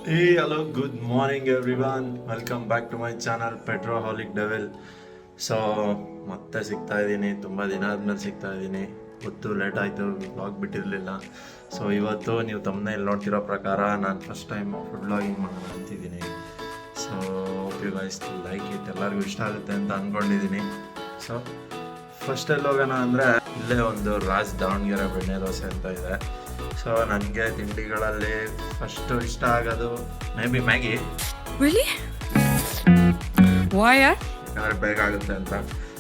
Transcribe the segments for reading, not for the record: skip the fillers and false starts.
Hey, hello, good morning everyone. Welcome back to my channel Petroholic Devil. So ಮತ್ತೆ ಸಿಗ್ತಾ ಇದ್ದೀನಿ, ತುಂಬ ದಿನ ಆದಮೇಲೆ ಸಿಗ್ತಾ ಇದ್ದೀನಿ. ಗೊತ್ತು ಲೇಟ್ ಆಯಿತು, ವ್ಲಾಗ್ ಬಿಟ್ಟಿರಲಿಲ್ಲ. ಸೊ ಇವತ್ತು ನೀವು ತಮ್ಮನೇಲಿ ನೋಡ್ತಿರೋ ಪ್ರಕಾರ ನಾನು ಫಸ್ಟ್ ಟೈಮ್ ಫುಡ್ ವ್ಲಾಗಿಂಗ್ ಮಾಡೋಣ ಅಂತಿದ್ದೀನಿ. So you guys like it, ಎಲ್ಲರಿಗೂ ಇಷ್ಟ ಆಗುತ್ತೆ ಅಂತ ಅಂದ್ಕೊಂಡಿದ್ದೀನಿ. ಸೊ ಫಸ್ಟ್ ಎಲ್ಲಿ ಹೋಗೋಣ ಅಂದರೆ ಇಲ್ಲೇ ಒಂದು ರಾಜ್ ದಾವಣಗೆರೆ ಬೆಣ್ಣೆ ದೋಸೆ ಅಂತ ಇದೆ. ಸೊ ನನಗೆ ತಿಂಡಿಗಳಲ್ಲಿ ಫಸ್ಟು ಇಷ್ಟ ಆಗೋದು ಮೇ ಬಿ ಮ್ಯಾಗಿ. ಯಾರು ಬೇಕಾಗುತ್ತೆ ಅಂತ.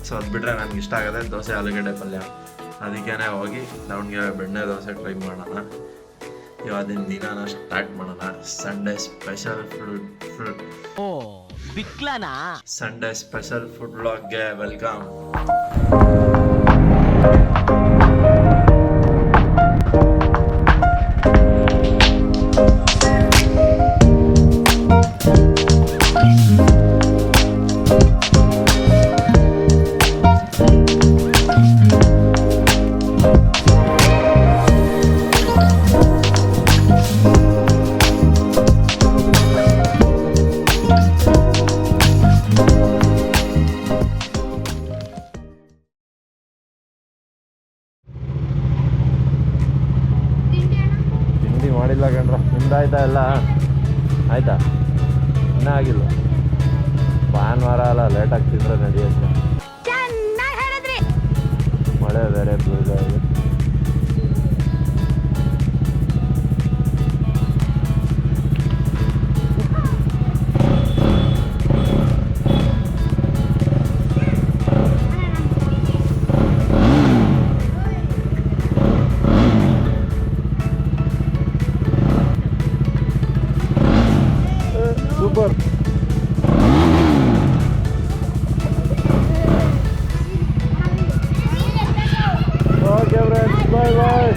ಸೊ ಅದು ಬಿಟ್ಟರೆ ನನಗೆ ಇಷ್ಟ ಆಗೋದೆ ದೋಸೆ ಆಲೂಗಡ್ಡೆ ಪಲ್ಯ. ಅದಕ್ಕೇ ಹೋಗಿ ದಾವಣಗೆರೆ ಬೆಣ್ಣೆ ದೋಸೆ ಟ್ರೈ ಮಾಡೋಣ. ಇವತ್ತಿನ ದಿನಾನ ಸ್ಟಾರ್ಟ್ ಮಾಡೋಣ. Sunday special Sunday special food ವ್ಲಾಗ್ಗೆ ವೆಲ್ಕಮ್. ಮಾಡಿಲ್ಲ ಕಣ್ರ, ನಿಮ್ದಾಯ್ತಾ? ಎಲ್ಲ ಆಯ್ತಾ? ಇನ್ನೂ ಆಗಿಲ್ಲ. ಭಾನುವಾರ ಅಲ್ಲ, ಲೇಟಾಗಿ ತಿಂದರೆ ನಡೆಯುತ್ತೆ. ಮಳೆ ಬೇರೆ ಬೀಳ್ತಾ ಇದೆ. ಸೂಪರ್. ಓಕೆ ಫ್ರೆಂಡ್ಸ್, ಬಾಯ್ ಬಾಯ್.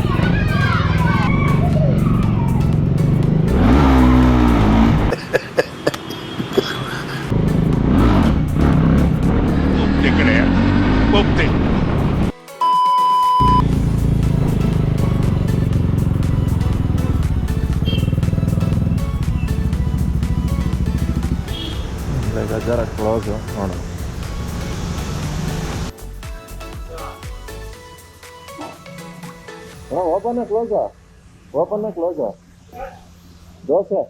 ಗಜಾರ ಕ್ಲೋಸು ನೋಡೋಣ. ಓಪನ್ ಕ್ಲೋಸಾ? ಓಪನ್ ಕ್ಲೋಸಾ? ದೋಸೆ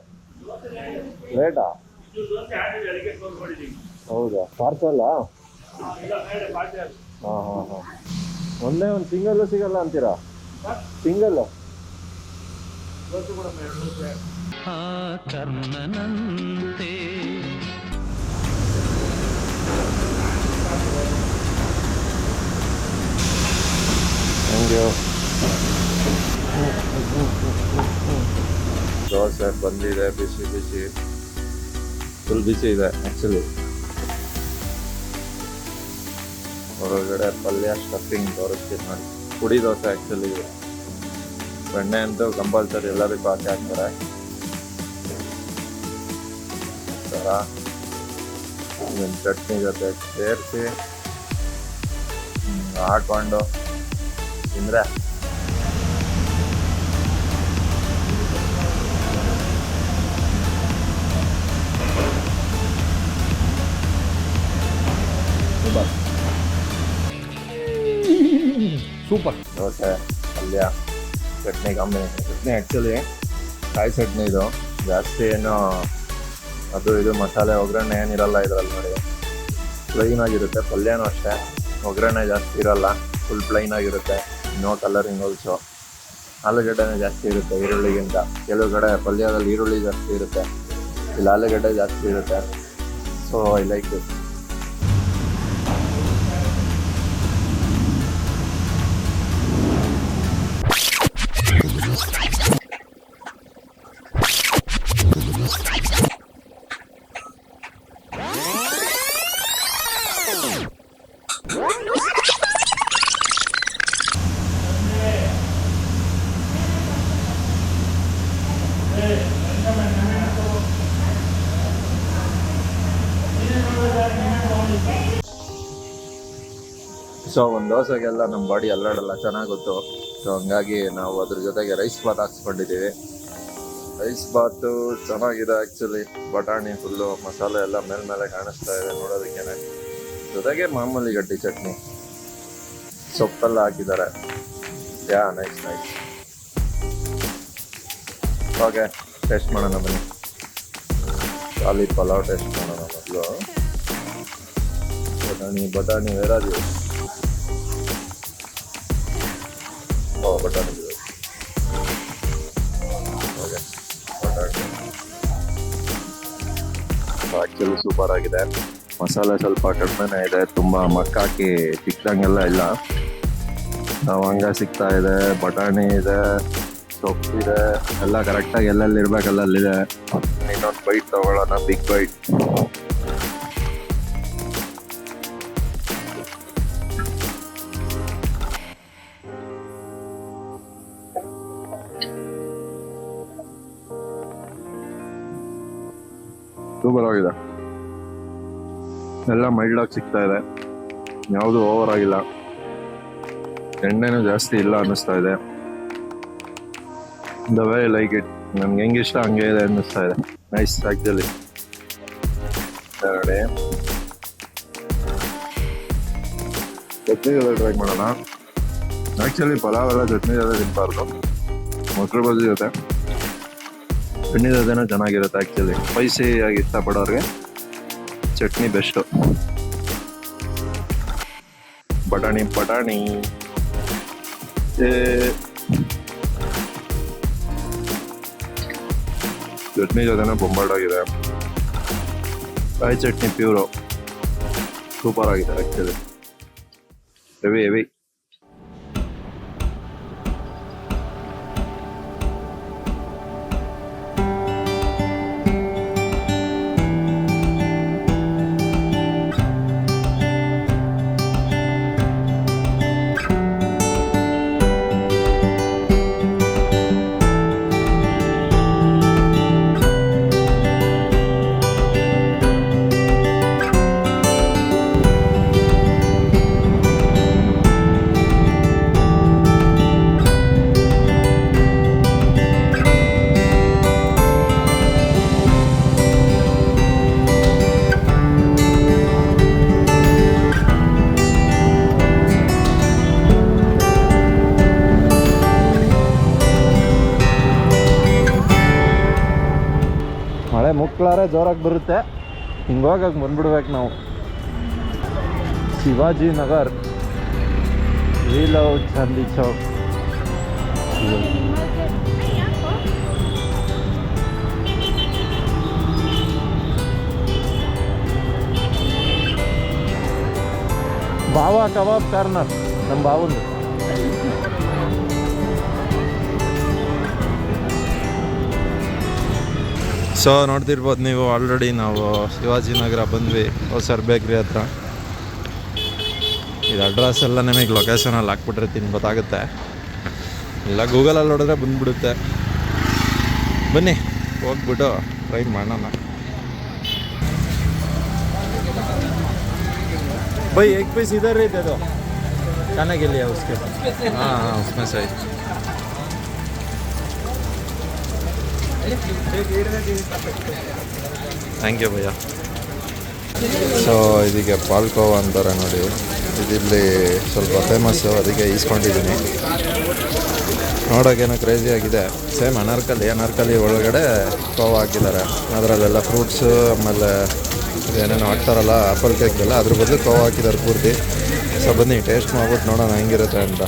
ಲೇಟಾ? ಹೌದಾ? ಪಾರ್ಸಲ್ಲ? ಹಾಂ ಹಾಂ ಹಾಂ. ಒಂದೇ ಒಂದು ಸಿಂಗಲ್ಲು ಸಿಗಲ್ಲ ಅಂತೀರಾ? ಸಿಂಗಲ್ಲು ಕರ್ಣನಂತೆ. ದೋಸೆ ಬಂದಿದೆ, ಬಿಸಿ ಬಿಸಿ, ಫುಲ್ ಬಿಸಿ ಇದೆ ಆ್ಯಕ್ಚುಲಿ. ಹೊರಗಡೆ ಪಲ್ಯ ಸ್ಟಫಿಂಗ್ ತೋರಿಸ್ತೀನಿ ನೋಡಿ. ಪುಡಿ ದೋಸೆ ಆ್ಯಕ್ಚುಲಿ. ಬೆಣ್ಣೆ ಅಂತೂ ಕಂಪಲ್ಸರಿ ಎಲ್ಲರಿಗೂ ಹಾಕಿ ಹಾಕ್ತಾರೆ. ಥರ ಇದನ್ನು ಚಟ್ನಿ ಜೊತೆ ಸೇರಿಸಿ ಹಾಕೊಂಡು ತಿಂದರೆ ಸೂಪರ್. ದೋಸೆ ಪಲ್ಯ ಚಟ್ನಿ ಕಾಂಬಿನೇಷನ್. ಚಟ್ನಿ ಆ್ಯಕ್ಚುಲಿ ಕಾಯಿ ಚಟ್ನಿ ಇದು. ಜಾಸ್ತಿ ಏನು ಅದು ಇದು ಮಸಾಲೆ ಒಗ್ಗರಣೆ ಏನಿರಲ್ಲ ಇದರಲ್ಲಿ ನೋಡಿ. ಪ್ಲೈನ್ ಆಗಿರುತ್ತೆ. ಪಲ್ಯನೂ ಅಷ್ಟೇ, ಒಗ್ಗರಣೆ ಜಾಸ್ತಿ ಇರಲ್ಲ, ಫುಲ್ ಪ್ಲೈನ್ ಆಗಿರುತ್ತೆ. No colouring also. ಆಲೂಗಡ್ಡೆನೇ ಜಾಸ್ತಿ ಇರುತ್ತೆ ಈರುಳ್ಳಿಗಿಂತ. ಕೆಲವು ಕಡೆ ಪಲ್ಯದಲ್ಲಿ ಈರುಳ್ಳಿ ಜಾಸ್ತಿ ಇರುತ್ತೆ, ಇಲ್ಲಿ ಆಲೂಗಡ್ಡೆ ಜಾಸ್ತಿ ಇರುತ್ತೆ. So I like this. So ಒಂದು ದೋಸೆಗೆಲ್ಲ ನಮ್ಮ ಬಾಡಿ ಅಲ್ಲಾಡಲ್ಲ, ಚೆನ್ನಾಗಿ ಗೊತ್ತು. ಸೊ ಹಂಗಾಗಿ ನಾವು ಅದ್ರ ಜೊತೆಗೆ ರೈಸ್ ಬಾತ್ ಹಾಕ್ಸ್ಕೊಂಡಿದ್ದೀವಿ. ರೈಸ್ ಬಾತು ಚೆನ್ನಾಗಿದೆ ಆ್ಯಕ್ಚುಲಿ. ಬಟಾಣಿ ಫುಲ್ಲು ಮಸಾಲೆ ಎಲ್ಲ ಮೇಲೆ ಕಾಣಿಸ್ತಾ ಇದೆ ನೋಡೋದಕ್ಕೇನೆ. ಜೊತೆಗೆ ಮಾಮೂಲಿ ಗಡ್ಡಿ ಚಟ್ನಿ, ಸೊಪ್ಪೆಲ್ಲ ಹಾಕಿದ್ದಾರೆ. ನೈಸ್. ಓಕೆ, ಟೇಸ್ಟ್ ಮಾಡೋಣ ಬನ್ನಿ. ಖಾಲಿ ಪಲಾವ್ ಟೇಸ್ಟ್ ಮಾಡೋಣ ಮೊದಲು. ಬಟಾಣಿ ವೇರಾದಿ. ಬಟಾಣಿ ಓಕೆ, ಬಟಾಣಿ ಆ್ಯಕ್ಚುಲಿ ಸೂಪರ್ ಆಗಿದೆ. ಮಸಾಲೆ ಸ್ವಲ್ಪ ಕಡಿಮೆನೇ ಇದೆ, ತುಂಬ ಮಕ್ಕಾಕಿ ಚಿಕ್ಕದಂಗೆಲ್ಲ ಇಲ್ಲ. ಲವಂಗ ಸಿಗ್ತಾ ಇದೆ, ಬಟಾಣಿ ಇದೆ, ಸೊಪ್ಪಿದೆ, ಎಲ್ಲ ಕರೆಕ್ಟಾಗಿ ಎಲ್ಲೆಲ್ಲಿ ಇರ್ಬೇಕಲ್ಲ ಅಲ್ಲಿದೆ. ಇನ್ನೊಂದು ಬೈಟ್ ತಗೊಳ್ಳೋಣ, ಬಿಗ್ ಬೈಟ್. ಸೂಪರ್ ಆಗಿದೆ. ಎಲ್ಲ ಮೈಲ್ಡಾಗಿ ಸಿಗ್ತಾ ಇದೆ, ಯಾವುದು ಓವರ್ ಆಗಿಲ್ಲ. ಎಣ್ಣೆನೂ ಜಾಸ್ತಿ ಇಲ್ಲ ಅನ್ನಿಸ್ತಾ ಇದೆ. ದ ವೇ ಲೈಕ್ ಇಟ್, ನನ್ಗೆ ಹೆಂಗೆ ಇಷ್ಟ ಹಂಗೆ ಇದೆ ಅನ್ನಿಸ್ತಾ ಇದೆ. Nice actually. ನೋಡಿ, ಚಟ್ನಿ ಜೊತೆ ಟ್ರೈ ಮಾಡೋಣ. ಆ್ಯಕ್ಚುಲಿ ಪಲಾವ್ ಎಲ್ಲ ಚಟ್ನಿ ಜೊತೆ ತಿನ್ಬಾರ್ದು, ಮೊಸರು ಬಜ್ಜಿ ಜೊತೆ ಚಟ್ನಿ ಜೊತೆನೂ ಚೆನ್ನಾಗಿರುತ್ತೆ. ಆ್ಯಕ್ಚುಲಿ ಸ್ಪೈಸಿ ಆಗಿ ಇಷ್ಟಪಡೋರಿಗೆ ಚಟ್ನಿ ಬೆಸ್ಟು. ಬಟಾಣಿ ಚಟ್ನಿ ಜೊತೆನೇ ಬೊಂಬಾಟಾಗಿದೆ. ಕಾಯಿ ಚಟ್ನಿ ಪ್ಯೂರು ಸೂಪರ್ ಆಗಿದೆ ಆ್ಯಕ್ಚುಲಿ. ಹೆವಿ. ಮಳೆ ಮುಕ್ಲಾರೆ ಜೋರಾಗಿ ಬರುತ್ತೆ, ಹಿಂಗೆ ಹೋಗಕ್ಕೆ ಬಂದ್ಬಿಡ್ಬೇಕು ನಾವು. Shivaji Nagar, we love Chandni Chowk. Bawa Kabab corner, ನಮ್ಮ ಬಾವಂದು. ಸೊ ನೋಡ್ತಿರ್ಬೋದು ನೀವು, ಆಲ್ರೆಡಿ ನಾವು ಶಿವಾಜಿನಗರ ಬಂದ್ವಿ, ಹೊಸರ್ ಬೇಕ್ರಿ ಹತ್ರ. ಇದು ಅಡ್ರೆಸ್ ಎಲ್ಲ ನಿಮಗೆ ಲೊಕೇಶನಲ್ಲಿ ಹಾಕ್ಬಿಟ್ಟಿರ್ತೀನಿ, ಗೊತ್ತಾಗುತ್ತೆ. ಇಲ್ಲ ಗೂಗಲಲ್ಲಿ ನೋಡಿದ್ರೆ ಬಂದ್ಬಿಡುತ್ತೆ. ಬನ್ನಿ ಹೋಗ್ಬಿಟ್ಟು ಟ್ರೈ ಮಾಡೋಣ. भाई एक पीस इधर ही दे दो, खाने के लिए उसके। हाँ उसमें सही। Thank you bhaiya. ಸೊ ಇದಕ್ಕೆ ಪಾಲ್ಕೋವಾ ಅಂತಾರೆ ನೋಡಿ, ಇದಿಲ್ಲಿ ಸ್ವಲ್ಪ ಫೇಮಸ್ಸು, ಅದಕ್ಕೆ ಈಸ್ಕೊಂಡಿದ್ದೀನಿ. ನೋಡೋಕ್ಕೇನೋ ಕ್ರೇಜಿ ಆಗಿದೆ. ಸೇಮ್ ಅನಾರ್ಕಲಿ ಒಳಗಡೆ ಕೋವಾ ಹಾಕಿದ್ದಾರೆ. ಅದರಲ್ಲೆಲ್ಲ ಫ್ರೂಟ್ಸು, ಆಮೇಲೆ ಏನೇನೋ ಹಾಕ್ತಾರಲ್ಲ ಆ್ಯಪಲ್ ಕೇಕ್ಗೆಲ್ಲ, ಅದ್ರ ಬದಲು ಕೋವಾ ಹಾಕಿದ್ದಾರೆ ಪೂರ್ತಿ. ಸೊ ಬನ್ನಿ ಟೇಸ್ಟ್ ಮಾಡ್ಬಿಟ್ಟು ನೋಡೋಣ ಹೆಂಗಿರುತ್ತೆ ಅಂತ.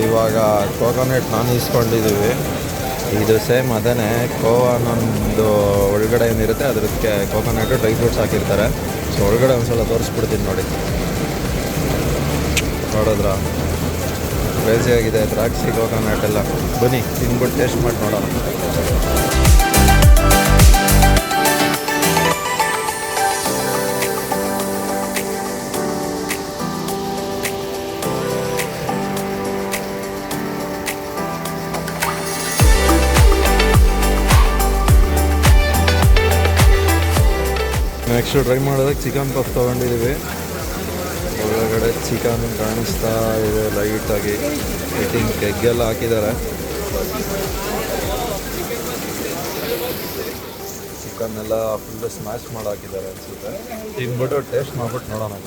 ಇವಾಗ ಕೋಕೋನಟ್ ನಾನು ಇಸ್ಕೊಂಡಿದ್ದೀವಿ. ಇದು ಸೇಮ್ ಅದೇ ಕೋವಾನೊಂದು ಒಳಗಡೆ ಏನಿರುತ್ತೆ ಅದಕ್ಕೆ ಕೋಕೋನಟ್ಟು ಡ್ರೈ ಫ್ರೂಟ್ಸ್ ಹಾಕಿರ್ತಾರೆ. ಸೊ ಒಳಗಡೆ ಒಂದ್ಸಲ ತೋರಿಸ್ಬಿಡ್ತೀನಿ ನೋಡಿ. ನೋಡಿದ್ರ ಕ್ರೇಜಿ ಆಗಿದೆ, ದ್ರಾಕ್ಷಿ ಕೋಕೋನಟ್ ಎಲ್ಲ. ಬನ್ನಿ ತಿನ್ಬಿಟ್ಟು ಟೇಸ್ಟ್ ಮಾಡಿ ನೋಡೋಣ. ನೆಕ್ಸ್ಟ್ ಟ್ರೈ ಮಾಡೋದಕ್ಕೆ ಚಿಕನ್ ಪಫ್ ತೊಗೊಂಡಿದ್ದೀವಿ. ಒಳಗಡೆ ಚಿಕನ್ ಕಾಣಿಸ್ತಾ ಇದೆ ಲೈಟಾಗಿ. ಐಟಿಂಗ್ ಎಗ್ಗೆಲ್ಲ ಹಾಕಿದ್ದಾರೆ. ಚಿಕನ್ ಎಲ್ಲ ಫುಲ್ಲು ಸ್ಮ್ಯಾಶ್ ಮಾಡಿ ಹಾಕಿದ್ದಾರೆ ಅನಿಸುತ್ತೆ. ತಿಂದ್ಬಿಟ್ಟು ಟೇಸ್ಟ್ ಮಾಡ್ಬಿಟ್ಟು ನೋಡೋಣ.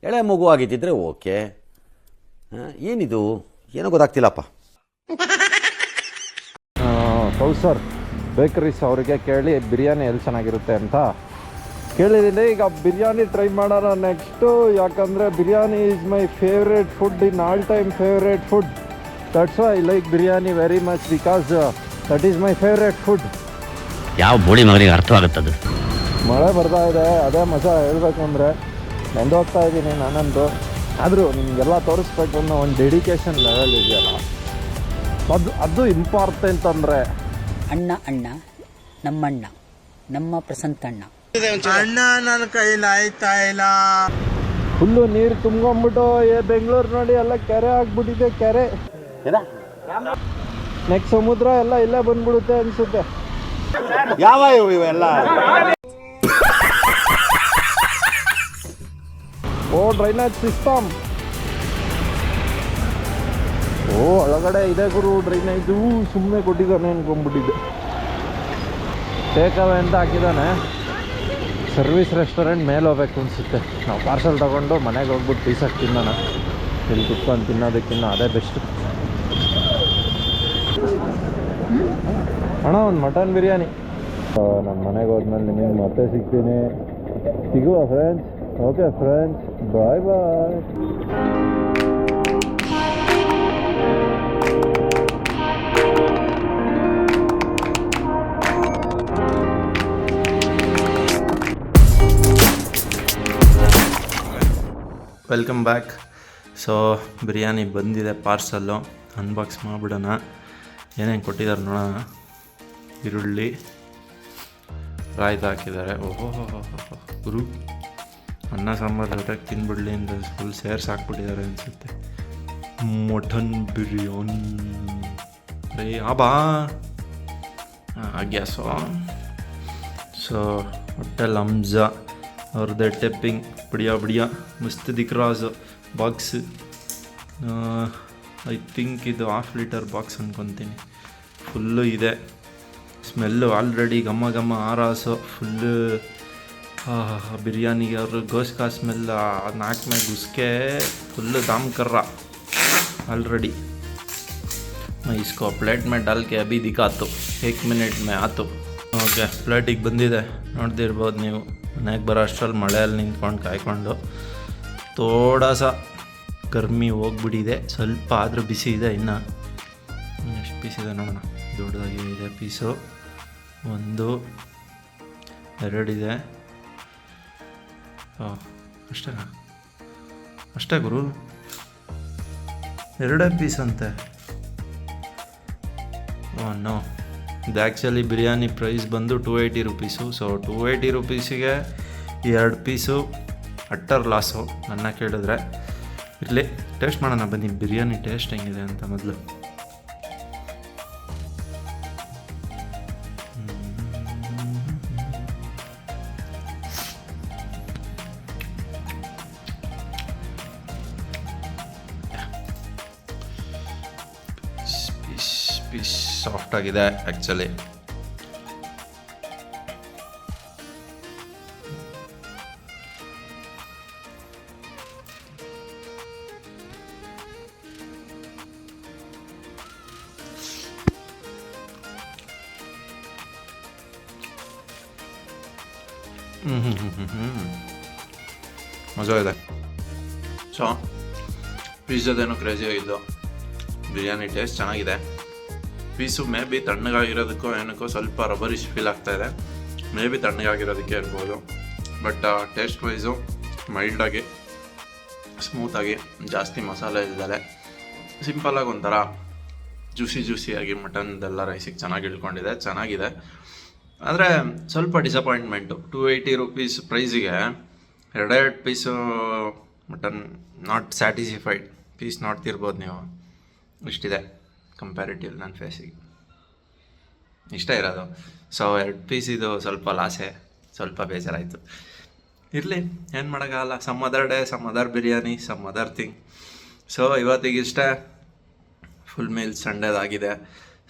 ಎಳೆ ಮಗು ಆಗಿದ್ದಿದ್ರೆ ಓಕೆ. ಏನಿದು ಏನೋ ಗೊತ್ತಾಗ್ತಿಲ್ಲಪ್ಪ. ಕೌಸರ್ ಬೇಕರೀಸ್ ಅವರಿಗೆ ಕೇಳಿ ಬಿರಿಯಾನಿ ಎಲ್ಲಿ ಚೆನ್ನಾಗಿರುತ್ತೆ ಅಂತ ಕೇಳಿದ್ದೀನಿ. ಈಗ ಬಿರಿಯಾನಿ ಟ್ರೈ ಮಾಡೋಣ ನೆಕ್ಸ್ಟು. ಯಾಕಂದರೆ biryani is my favourite food, in all time favourite food. That's why I like biryani very much, because that is my favourite food. ಯಾವ ಬೋಳಿ ಮಗನಿಗೆ ಅರ್ಥವಾಗುತ್ತದೆ. ಮಳೆ ಬರ್ತಾ ಇದೆ, ಅದೇ ಮಜಾ. ಹೇಳಬೇಕು ಅಂದರೆ ನೆಂದು ಹೋಗ್ತಾ ಇದ್ದೀನಿ ನಾನಂದು. ಆದರೂ ನಿಮಗೆಲ್ಲ ತೋರಿಸ್ಬೇಕು ಅನ್ನೋ ಒಂದು ಡೆಡಿಕೇಶನ್ ಲೆವೆಲ್ ಇದೆಯಲ್ಲ, ಅದು ಇಂಪಾರ್ಟೆಂಟ್. ಅಂದರೆ ಅಣ್ಣ ಅಣ್ಣ ನಮ್ಮಣ್ಣ ನಮ್ಮ ಪ್ರಸಂತಣ್ಣ ಅಣ್ಣ ನನ್ನ ಕೈಲಿ ಆಯ್ತಾ ಇಲ್ಲ. ಫುಲ್ಲು ನೀರು ತುಂಬ್ಕೊಂಡ್ಬಿಟ್ಟು ಬೆಂಗಳೂರು ನೋಡಿ ಎಲ್ಲ ಕೆರೆ ಆಗ್ಬಿಟ್ಟಿದೆ. ಕೆರೆ ನೆಕ್ಸ್ಟ್ ಸಮುದ್ರ ಎಲ್ಲ ಇಲ್ಲೇ ಬಂದ್ಬಿಡುತ್ತೆ ಅನ್ಸುತ್ತೆ. ಯಾವ ಇವೆಲ್ಲ ಓ ಡ್ರೈನೇಜ್ ಸಿಸ್ಟಮ್. ಓ ಒಳಗಡೆ ಇದೆ ಗುರು ಡ್ರೈನೇಜು. ಸುಮ್ಮನೆ ಕೊಟ್ಟಿದ್ದಾನೆ ಅನ್ಕೊಂಡ್ಬಿಟ್ಟಿದ್ದೆ. ಟೇಕ್ ಅವೇ ಅಂತ ಹಾಕಿದ್ದಾನೆ. ಸರ್ವಿಸ್ ರೆಸ್ಟೋರೆಂಟ್ ಮೇಲೆ ಹೋಗ್ಬೇಕು ಅನಿಸುತ್ತೆ. ನಾವು ಪಾರ್ಸಲ್ ತೊಗೊಂಡು ಮನೆಗೆ ಹೋಗ್ಬಿಟ್ಟು ಪೀಸಾಗಿ ತಿನ್ನೋಣ. ಇಲ್ಲಿ ಕುತ್ಕೊಂಡು ತಿನ್ನೋದಕ್ಕಿನ್ನ ಅದೇ ಬೆಸ್ಟ್. ಅಣ್ಣ ಒಂದು ಮಟನ್ ಬಿರಿಯಾನಿ. ನಮ್ಮ ಮನೆಗೆ ಹೋದ್ಮೇಲೆ ನಿಮಗೆ ಮತ್ತೆ ಸಿಗ್ತೀನಿ. ಸಿಗುವ friends. Okay friends, bye bye. Welcome back. So biryani ಬಂದಿದೆ ಪಾರ್ಸಲ್ಲು. ಅನ್ಬಾಕ್ಸ್ ಮಾಡಿಬಿಡೋಣ. ಏನೇನು ಕೊಟ್ಟಿದ್ದಾರೆ ನೋಡೋಣ. ಈರುಳ್ಳಿ, ರಾಯ್ತ ಹಾಕಿದ್ದಾರೆ. ಓಹೋ ಗುರು, ಅನ್ನ ಸಾಂಬಾರು ಜೊತೆಗೆ ತಿನ್ಬಿಡ್ಲಿ ಅಂತ ಫುಲ್ ಸೇರ್ಸ್ ಹಾಕ್ಬಿಟ್ಟಿದ್ದಾರೆ ಅನಿಸುತ್ತೆ. ಮಟನ್ ಬಿರಿಯಾನಿ ರೇ Aba gas. So hotel Hamza ಅವ್ರದ್ದೇ ಟೆಪ್ಪಿಂಗ್ ಬಡಿಯಾ ಮಸ್ತ್ ದಿಕ್ರಾಜ್ ಬಾಕ್ಸ್. ಐ ಥಿಂಕ್ ಇದು 1/2 ಲೀಟರ್ ಬಾಕ್ಸ್ ಅಂದ್ಕೊತೀನಿ. ಫುಲ್ಲು ಇದೆ. ಸ್ಮೆಲ್ಲು ಆಲ್ರೆಡಿ ಘಮ ಆರಾಸು ಫುಲ್ಲು. ಬಿರಿಯಾನಿಗೆ ಅವರು ಗೋಶ್ತ್ का स्मेल नाक में घुस के फुल दाम कर रहा ऑलरेडी. मैं इसको प्लेट में डाल के अभी दिखाता हूँ. 1 मिनट में आता हूँ. ಓಕೆ, ಪ್ಲೇಟಿಗೆ ಬಂದಿದೆ. ನೋಡ್ತಿರ್ಬೋದು ನೀವು. ಮನೆಗೆ ಬರೋ ಅಷ್ಟರಲ್ಲಿ ಮಳೆಯಲ್ಲಿ ನಿಂತ್ಕೊಂಡು ಕಾಯ್ಕೊಂಡು ತೋಡಾಸ ಗರ್ಮಿ ಹೋಗ್ಬಿಟ್ಟಿದೆ. ಸ್ವಲ್ಪ ಆದರೂ ಬಿಸಿ ಇದೆ. ಇನ್ನು ಎಷ್ಟು ಪೀಸ್ ಇದೆ ನೋಡೋಣ. ದೊಡ್ಡದಾಗಿ ಇದೆ ಪೀಸು. 1 2 ಇದೆ. ಅಷ್ಟೇನಾ? ಅಷ್ಟೇ ಗುರು, 2 ಪೀಸ್ ಅಂತೆ. ನೋ, ಇದು ಆ್ಯಕ್ಚುಲಿ ಬಿರಿಯಾನಿ ಪ್ರೈಸ್ ಬಂದು 280 rupees. So 280 ರುಪೀಸಿಗೆ 2 piece utter loss ನನ್ನ ಕೇಳಿದ್ರೆ. ಇರಲಿ, ಟೇಸ್ಟ್ ಮಾಡೋಣ ಬನ್ನಿ ಬಿರಿಯಾನಿ ಟೇಸ್ಟ್ ಹೆಂಗಿದೆ ಅಂತ ಮೊದಲು. ಪೀಸ್ ಸಾಫ್ಟ್ ಆಗಿದೆ ಆ್ಯಕ್ಚುಲಿ. ಮಜಾ ಇದೆ. ಸೊ ಪಿಜ್ಜಾದೇನೋ ಕ್ರೇಜಿ ಆಗಿದ್ದು. ಬಿರಿಯಾನಿ ಟೇಸ್ಟ್ ಚೆನ್ನಾಗಿದೆ. ಪೀಸು ಮೇ ಬಿ ತಣ್ಣಗಾಗಿರೋದಕ್ಕೋ ಏನಕ್ಕೋ ಸ್ವಲ್ಪ ರಬ್ಬರಿಶ್ ಫೀಲ್ ಆಗ್ತಾಯಿದೆ. ಮೇ ಬಿ ತಣ್ಣಗಾಗಿರೋದಕ್ಕೆ ಇರ್ಬೋದು. ಬಟ್ ಟೇಸ್ಟ್ ವೈಸು ಮೈಲ್ಡಾಗಿ, ಸ್ಮೂತಾಗಿ, ಜಾಸ್ತಿ ಮಸಾಲೆ ಇಲ್ದಲೆ ಸಿಂಪಲಾಗಿ ಒಂಥರ ಜ್ಯೂಸಿಯಾಗಿ ಮಟನ್ದೆಲ್ಲ ರೈಸಿಗೆ ಚೆನ್ನಾಗಿ ಇಳ್ಕೊಂಡಿದೆ. ಚೆನ್ನಾಗಿದೆ. ಆದರೆ ಸ್ವಲ್ಪ ಡಿಸಪಾಯಿಂಟ್ಮೆಂಟು. 280 ರುಪೀಸ್ ಪ್ರೈಸಿಗೆ ಎರಡೆರಡು piece mutton not satisfied. Piece ನೋಡ್ತಿರ್ಬೋದು ನೀವು, ಇಷ್ಟಿದೆ ಕಂಪ್ಯಾರಿಟಿವ್ ನನ್ನ ಫೇಸಿಗೆ, ಇಷ್ಟ ಇರೋದು. ಸೊ 2 ಪೀಸ್ ಇದು ಸ್ವಲ್ಪ ಲಾಸೆ, ಸ್ವಲ್ಪ ಬೇಜಾರಾಯಿತು. ಇರಲಿ, ಏನು ಮಾಡೋಕ್ಕಾಗಲ್ಲ. Some other day, some other biryani, some other thing. So ಇವತ್ತಿಗಿಷ್ಟೇ, ಫುಲ್ ಮೀಲ್ ಸಂಡೇದಾಗಿದೆ.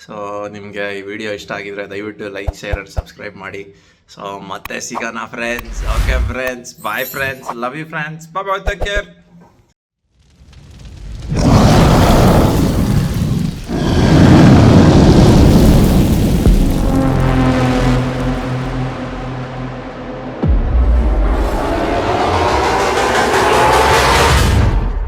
ಸೊ ನಿಮಗೆ ಈ ವಿಡಿಯೋ ಇಷ್ಟ ಆಗಿದ್ರೆ ದಯವಿಟ್ಟು ಲೈಕ್, ಶೇರ್ ಆ್ಯಂಡ್ ಸಬ್ಸ್ಕ್ರೈಬ್ ಮಾಡಿ. ಸೊ ಮತ್ತೆ ಸಿಗೋಣ friends. Okay friends, bye friends, love you friends, bye bye, take care.